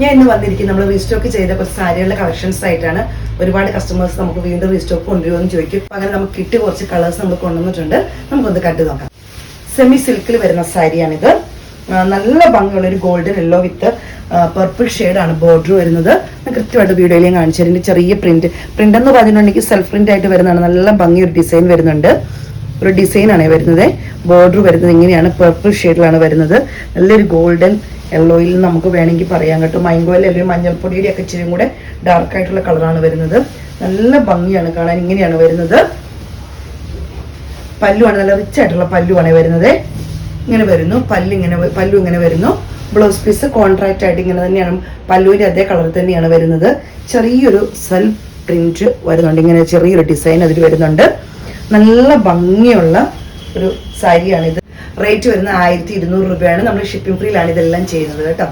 ഞാൻ ഇന്ന് വന്നിരിക്കുന്നത് നമ്മൾ റീസ്റ്റോക്ക് ചെയ്ത കുറച്ച് സാരികളുടെ കളക്ഷൻസ് ആയിട്ടാണ്. ഒരുപാട് കസ്റ്റമേഴ്സ് നമുക്ക് വീണ്ടും റീസ്റ്റോക്ക് കൊണ്ടുവരുമെന്ന് ചോദിക്കും. അങ്ങനെ നമുക്ക് കിട്ടിയ കുറച്ച് കളേഴ്സ് നമ്മൾ കൊണ്ടുവന്നിട്ടുണ്ട്. നമുക്കൊന്ന് കണ്ടു നോക്കാം. സെമി സിൽക്കിൽ വരുന്ന സാരിയാണിത്. നല്ല ഭംഗിയുള്ള ഒരു ഗോൾഡൻ യെല്ലോ വിത്ത് പർപ്പിൾ ഷെയ്ഡാണ് ബോർഡർ വരുന്നത്. കൃത്യമായിട്ട് വീഡിയോയിൽ ഞാൻ കാണിച്ചു തരുന്നുണ്ട്. ചെറിയ പ്രിന്റ് എന്ന് പറഞ്ഞിട്ടുണ്ടെങ്കിൽ സെൽഫ് പ്രിന്റ് ആയിട്ട് വരുന്നതാണ്. നല്ല ഭംഗി ഒരു ഡിസൈൻ വരുന്നുണ്ട്. ഒരു ഡിസൈനാണ് വരുന്നത്. ബോർഡർ വരുന്നത് ഇങ്ങനെയാണ്, പർപ്പിൾ ഷെയ്ഡിലാണ് വരുന്നത്. നല്ലൊരു ഗോൾഡൻ യെല്ലോയിൽ നമുക്ക് വേണമെങ്കിൽ പറയാൻ കേട്ടോ. മൈങ്കോയിൽ അല്ലെങ്കിൽ മഞ്ഞൾപ്പൊടിയുടെ ഒക്കെ ഇച്ചിരി കൂടെ ഡാർക്ക് ആയിട്ടുള്ള കളറാണ് വരുന്നത്. നല്ല ഭംഗിയാണ് കാണാൻ. ഇങ്ങനെയാണ് വരുന്നത്. പല്ലുവാണ്, നല്ല റിച്ച് ആയിട്ടുള്ള പല്ലുവാണ് വരുന്നത്. ഇങ്ങനെ വരുന്നു പല്ലു ഇങ്ങനെ വരുന്നു. ബ്ലൗസ് പീസ് കോൺട്രാക്റ്റ് ആയിട്ട് ഇങ്ങനെ തന്നെയാണ്, പല്ലുവിന്റെ അതേ കളർ തന്നെയാണ് വരുന്നത്. ചെറിയൊരു സെൽഫ് പ്രിന്റ് വരുന്നുണ്ട്. ഇങ്ങനെ ചെറിയൊരു ഡിസൈൻ അതിൽ വരുന്നുണ്ട്. നല്ല ഭംഗിയുള്ള ഒരു സാരിയാണിത്. റേറ്റ് വരുന്നത് 1200 രൂപയാണ്. നമ്മൾ ഷിപ്പിംഗ് ഫ്രീയിലാണ് ഇതെല്ലാം ചെയ്യുന്നത് കേട്ടോ.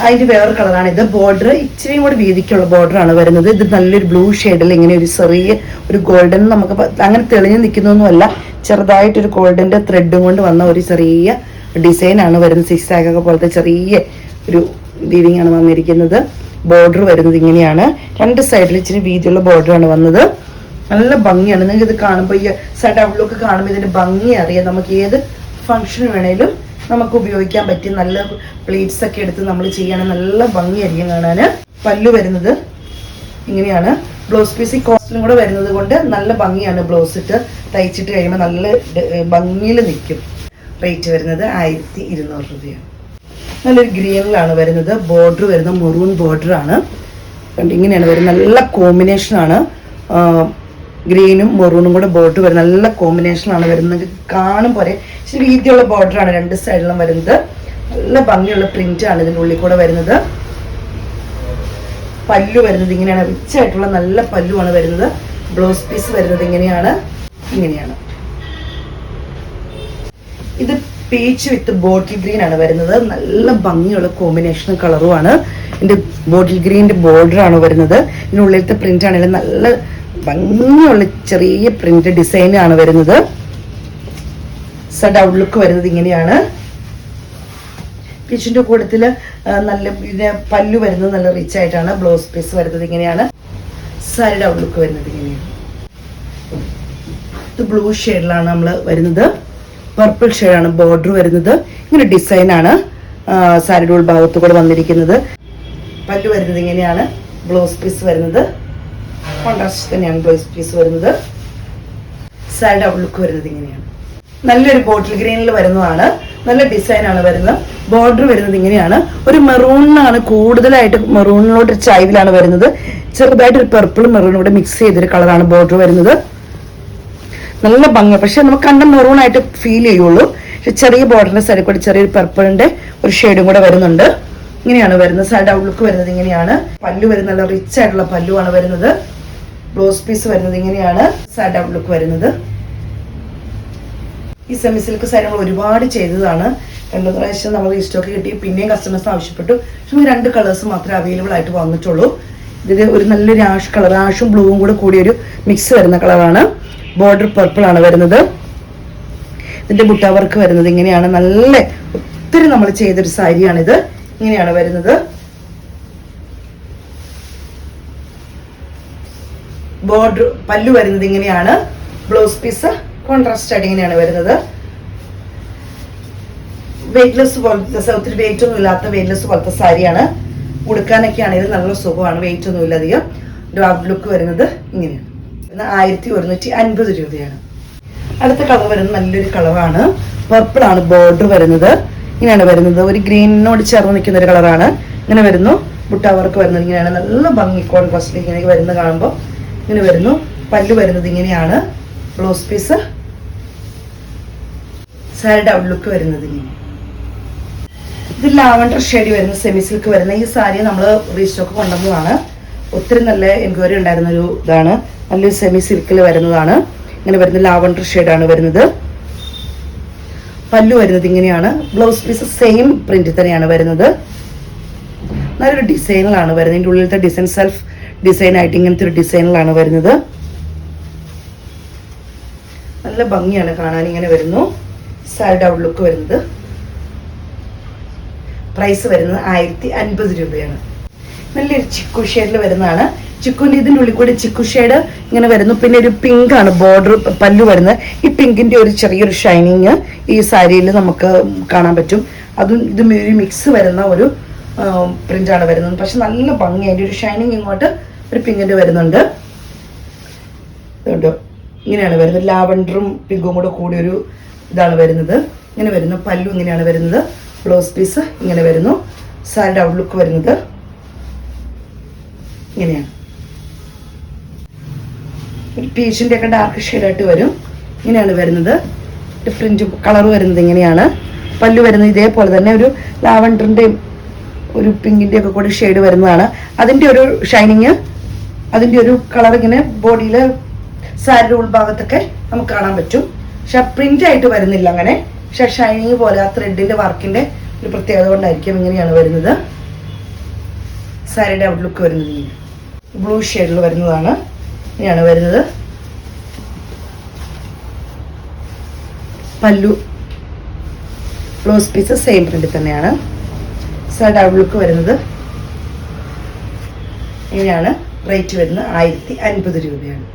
അതിന്റെ വേറൊരു കളറാണ് ഇത്. ബോർഡർ ഇച്ചിരിയും കൂടി വീതിക്കുള്ള ബോർഡറാണ് വരുന്നത്. ഇത് നല്ലൊരു ബ്ലൂ ഷെയ്ഡിൽ ഇങ്ങനെ ഒരു ചെറിയ ഒരു ഗോൾഡൻ, നമുക്ക് അങ്ങനെ തെളിഞ്ഞു നിൽക്കുന്നൊന്നുമല്ല, ചെറുതായിട്ടൊരു ഗോൾഡന്റെ ത്രെഡും കൊണ്ട് വന്ന ഒരു ചെറിയ ഡിസൈനാണ് വരുന്നത്. സിക്സ് ആക്കൊക്കെ പോലത്തെ ചെറിയ ഒരു വീവിങ് ആണ് വന്നിരിക്കുന്നത്. ബോർഡർ വരുന്നത് ഇങ്ങനെയാണ്. രണ്ട് സൈഡിൽ ഇച്ചിരി വീതിയുള്ള ബോർഡറാണ് വന്നത്. നല്ല ഭംഗിയാണ്. നിങ്ങൾക്ക് ഇത് കാണുമ്പോൾ ഈ സൈഡ് ഔട്ട്ലുക്ക് കാണുമ്പോൾ ഇതിന്റെ ഭംഗി അറിയാം. നമുക്ക് ഏത് ഫംഗ്ഷൻ വേണേലും നമുക്ക് ഉപയോഗിക്കാൻ പറ്റിയ നല്ല പ്ലേറ്റ്സ് ഒക്കെ എടുത്ത് നമ്മൾ ചെയ്യണം. നല്ല ഭംഗിയായിരിക്കും കാണാൻ. പല്ലു വരുന്നത് ഇങ്ങനെയാണ്. ബ്ലൗസ് പീസ് ഈ കോസ്റ്റിലും കൂടെ വരുന്നത് കൊണ്ട് നല്ല ഭംഗിയാണ്. ബ്ലൗസ് ഇട്ട് തയ്ച്ചിട്ട് കഴിയുമ്പോൾ നല്ല ഭംഗിയിൽ നിൽക്കും. റേറ്റ് വരുന്നത് 1200 രൂപയാണ്. നല്ലൊരു ഗ്രീനിലാണ് വരുന്നത്. ബോർഡർ വരുന്നത് മെറൂൺ ബോർഡർ ആണ്. ഇങ്ങനെയാണ് വരുന്നത്. നല്ല കോമ്പിനേഷനാണ്. ഗ്രീനും മെറൂണും കൂടെ ബോർഡർ വരുന്നത് നല്ല കോമ്പിനേഷനാണ് വരുന്നത്. കാണും പോലെ ഇച്ചിരി വീതിയുള്ള ബോർഡറാണ് രണ്ട് സൈഡിലും വരുന്നത്. നല്ല ഭംഗിയുള്ള പ്രിന്റ് ആണ് ഇതിൻ്റെ ഉള്ളിൽ കൂടെ വരുന്നത്. പല്ലു വരുന്നത് ഇങ്ങനെയാണ്. റിച്ച് ആയിട്ടുള്ള നല്ല പല്ലുവാണ് വരുന്നത്. ബ്ലൗസ് പീസ് വരുന്നത് ഇങ്ങനെയാണ്. ഇത് പീച്ച് വിത്ത് ബോട്ടിൽ ഗ്രീൻ ആണ് വരുന്നത്. നല്ല ഭംഗിയുള്ള കോമ്പിനേഷൻ കളറുമാണ്. ഇതിന്റെ ബോട്ടിൽ ഗ്രീനിന്റെ ബോർഡർ ആണ് വരുന്നത്. ഇതിനുള്ളിലത്തെ പ്രിന്റ് ആണെങ്കിലും നല്ല ഭംഗിയുള്ള ചെറിയ പ്രിന്റ് ഡിസൈൻ ആണ് വരുന്നത്. സൈഡ് ഔട്ട്ലുക്ക് വരുന്നത് ഇങ്ങനെയാണ്. പീച്ചിന്റെ കൂട്ടത്തില് നല്ല പല്ലു വരുന്നത് നല്ല റിച്ച് ആയിട്ടാണ്. ബ്ലൗസ് പീസ് വരുന്നത് ഇങ്ങനെയാണ്. സൈഡ് ഔട്ട്ലുക്ക് വരുന്നത് ഇങ്ങനെയാണ്. ഇത് ബ്ലൂ ഷെയ്ഡിലാണ് നമ്മൾ വരുന്നത്. പർപ്പിൾ ഷെയ്ഡാണ് ബോർഡർ വരുന്നത്. ഇങ്ങനെ ഡിസൈനാണ് സാരിയുടെ ഉൾഭാഗത്ത് കൂടെ വന്നിരിക്കുന്നത്. പല്ലു വരുന്നത് ഇങ്ങനെയാണ്. ബ്ലൗസ് പീസ് വരുന്നത് കോൺട്രാസ്റ്റ് തന്നെയാണ്. ബ്ലൗസ് പീസ് വരുന്നത്. സൈഡ് ഔട്ട്ലുക്ക് വരുന്നത് ഇങ്ങനെയാണ്. നല്ലൊരു ബോട്ടിൽ ഗ്രീനിൽ വരുന്നതാണ്. നല്ല ഡിസൈനാണ് വരുന്നത്. ബോർഡർ വരുന്നത് ഇങ്ങനെയാണ്. ഒരു മെറൂണിനാണ് കൂടുതലായിട്ട്, മെറൂണിലോട്ട് ചൈവിലാണ് വരുന്നത്. ചെറുതായിട്ട് ഒരു പെർപ്പിളും മെറൂണും കൂടെ മിക്സ് ചെയ്തൊരു കളറാണ് ബോർഡർ വരുന്നത്. നല്ല ഭംഗി, പക്ഷെ നമുക്ക് കണ്ട മെറൂൺ ആയിട്ട് ഫീൽ ചെയ്യുള്ളൂ. പക്ഷെ ചെറിയ ബോർഡറിന്റെ സൈഡിൽ കൂടി ചെറിയൊരു പർപ്പിളിന്റെ ഒരു ഷെയ്ഡും കൂടെ വരുന്നുണ്ട്. ഇങ്ങനെയാണ് വരുന്നത്. സൈഡ് ഔട്ട്ലുക്ക് വരുന്നത് ഇങ്ങനെയാണ്. പല്ലു വരുന്നത് നല്ല റിച്ച് ആയിട്ടുള്ള പല്ലുവാണ് വരുന്നത്. ബ്ലൗസ് പീസ് വരുന്നത് ഇങ്ങനെയാണ്. സൈഡ് ഔട്ട്ലുക്ക് വരുന്നത്. ഈ സെമി സിൽക്ക് സാരി നമ്മൾ ഒരുപാട് ചെയ്തതാണ്. 2 പ്രാവശ്യം നമ്മൾ സ്റ്റോക്ക് കിട്ടി. പിന്നെയും കസ്റ്റമേഴ്സ് ആവശ്യപ്പെട്ടു. പക്ഷെ 2 കളേഴ്സ് മാത്രമേ അവൈലബിൾ ആയിട്ട് വന്നിട്ടുള്ളൂ. ഇതിൽ ഒരു നല്ലൊരു ആഷ് കളർ, ആഷും ബ്ലൂവും കൂടെ കൂടിയൊരു മിക്സ് വരുന്ന കളറാണ്. ബോർഡർ പർപ്പിൾ ആണ് വരുന്നത്. ഇതിന്റെ ബുട്ട വർക്ക് വരുന്നത് ഇങ്ങനെയാണ്. നല്ല ഒത്തിരി നമ്മൾ ചെയ്തൊരു സാരിയാണിത്. ഇങ്ങനെയാണ് വരുന്നത്. ബോർഡർ പല്ലു വരുന്നത് ഇങ്ങനെയാണ്. ബ്ലൗസ് പീസ് കോൺട്രാസ്റ്റ് ആയിട്ട് ഇങ്ങനെയാണ് വരുന്നത്. വെയിറ്റ്ലെസ് പോലത്തെ, ഒത്തിരി വെയിറ്റ് ഒന്നും ഇല്ലാത്ത വെയിറ്റ്ലെസ് പോലത്തെ സാരിയാണ്. ഉടുക്കാനൊക്കെ ആണെങ്കിൽ നല്ല സുഖമാണ്. വെയിറ്റ് ഒന്നും ഇല്ല അധികം. ഔട്ട്ലുക്ക് വരുന്നത് ഇങ്ങനെയാണ്. 1150 രൂപയാണ്. അടുത്ത കളർ വരുന്നത് നല്ലൊരു കളറാണ്. പർപ്പിൾ ആണ് ബോർഡർ വരുന്നത്. ഇങ്ങനെയാണ് വരുന്നത്. ഒരു ഗ്രീനിനോട് ചേർന്ന് നിൽക്കുന്ന ഒരു കളറാണ്. ഇങ്ങനെ വരുന്നു. ബുട്ട വർക്ക് വരുന്നത് ഇങ്ങനെയാണ്. നല്ല ഭംഗി കോൺട്രാസ്റ്റിൽ ഇങ്ങനെ വരുന്നത് കാണുമ്പോൾ ഇങ്ങനെ വരുന്നു. പല്ലു വരുന്നത് ഇങ്ങനെയാണ്. ബ്ലൗസ് പീസ് സൈഡ് ഔട്ട്ലുക്ക് വരുന്നത് ഇങ്ങനെ. ഇത് ലാവണ്ടർ ഷെയ്ഡ് വരുന്ന സെമി സിൽക്ക് വരുന്ന ഈ സാരി നമ്മൾ റീസ്റ്റോക്ക് കൊണ്ടുവന്നതാണ്. ഒത്തിരി നല്ല എൻക്വയറി ഉണ്ടായിരുന്ന ഒരു ഇതാണ്. നല്ലൊരു സെമി സിൽക്കിൽ വരുന്നതാണ്. ഇങ്ങനെ വരുന്ന ലാവണ്ടർ ഷെയ്ഡാണ് വരുന്നത്. പല്ലു വരുന്നത് ഇങ്ങനെയാണ്. ബ്ലൗസ് പീസ് സെയിം പ്രിന്റ് തന്നെയാണ് വരുന്നത്. നല്ലൊരു ഡിസൈനിലാണ് വരുന്നത്. ഇതിൻ്റെ ഉള്ളിലത്തെ ഡിസൈൻ സെൽഫ് ഡിസൈൻ ആയിട്ട് ഇങ്ങനത്തെ ഒരു ഡിസൈനിലാണ് വരുന്നത്. നല്ല ഭംഗിയാണ് കാണാൻ. ഇങ്ങനെ വരുന്നു. സൈഡ് ഔട്ട്ലുക്ക് വരുന്നത്. പ്രൈസ് വരുന്നത് 1050 രൂപയാണ്. നല്ലൊരു ചിക്കു ഷെയ്ഡിൽ വരുന്നതാണ്. ചിക്കുവിൻ്റെ ഇതിൻ്റെ ഉള്ളിൽ കൂടി ചിക്കു ഷെയ്ഡ് ഇങ്ങനെ വരുന്നു. പിന്നെ ഒരു പിങ്ക് ആണ് ബോർഡർ പല്ലു വരുന്നത്. ഈ പിങ്കിൻ്റെ ഒരു ചെറിയൊരു ഷൈനിങ് ഈ സാരിയിൽ നമുക്ക് കാണാൻ പറ്റും. അതും ഇതും ഒരു മിക്സ് വരുന്ന ഒരു പ്രിൻ്റാണ് വരുന്നത്. പക്ഷെ നല്ല ഭംഗി, അതിൻ്റെ ഒരു ഷൈനിങ് ഇങ്ങോട്ട് ഒരു പിങ്കിൻ്റെ വരുന്നുണ്ട്. ഇതുണ്ടോ, ഇങ്ങനെയാണ് വരുന്നത്. ലാവൻഡറും പിങ്കും കൂടെ കൂടിയൊരു ഇതാണ് വരുന്നത്. ഇങ്ങനെ വരുന്നു. പല്ലു ഇങ്ങനെയാണ് വരുന്നത്. ബ്ലൗസ് പീസ് ഇങ്ങനെ വരുന്നു. സാരിയുടെ ഔട്ട്ലുക്ക് വരുന്നത് ഇങ്ങനെയാണ്. ഒരു പീച്ചിൻ്റെ ഒക്കെ ഡാർക്ക് ഷെയ്ഡായിട്ട് വരും. ഇങ്ങനെയാണ് വരുന്നത്. പ്രിന്റ് കളർ വരുന്നത് ഇങ്ങനെയാണ്. പല്ലു വരുന്നത് ഇതേപോലെ തന്നെ ഒരു ലാവൻഡറിൻ്റെയും ഒരു പിങ്കിൻ്റെയും ഒക്കെ കൂടി ഷെയ്ഡ് വരുന്നതാണ്. അതിൻ്റെ ഒരു ഷൈനിങ്, അതിൻ്റെ ഒരു കളർ ഇങ്ങനെ ബോഡിയിൽ സാരിയുടെ ഉൾഭാഗത്തൊക്കെ നമുക്ക് കാണാൻ പറ്റും. പക്ഷെ പ്രിന്റ് ആയിട്ട് വരുന്നില്ല അങ്ങനെ. പക്ഷെ ഷൈനിങ് പോലെ ആ ത്രെഡിൻ്റെ വർക്കിൻ്റെ ഒരു പ്രത്യേകത കൊണ്ടായിരിക്കും ഇങ്ങനെയാണ് വരുന്നത്. സാരിയുടെ ഔട്ട്ലുക്ക് വരുന്നത് ബ്ലൂ ഷെയ്ഡിൽ വരുന്നതാണ്. ഇങ്ങനെയാണ് വരുന്നത്. പല്ലു ബ്ലൗസ് പീസ് സെയിം പ്രിന്റ് തന്നെയാണ്. സാരിയുടെ ഔട്ട്ലുക്ക് വരുന്നത് ഇങ്ങനെയാണ്. റേറ്റ് വരുന്നത് 1050 രൂപയാണ്.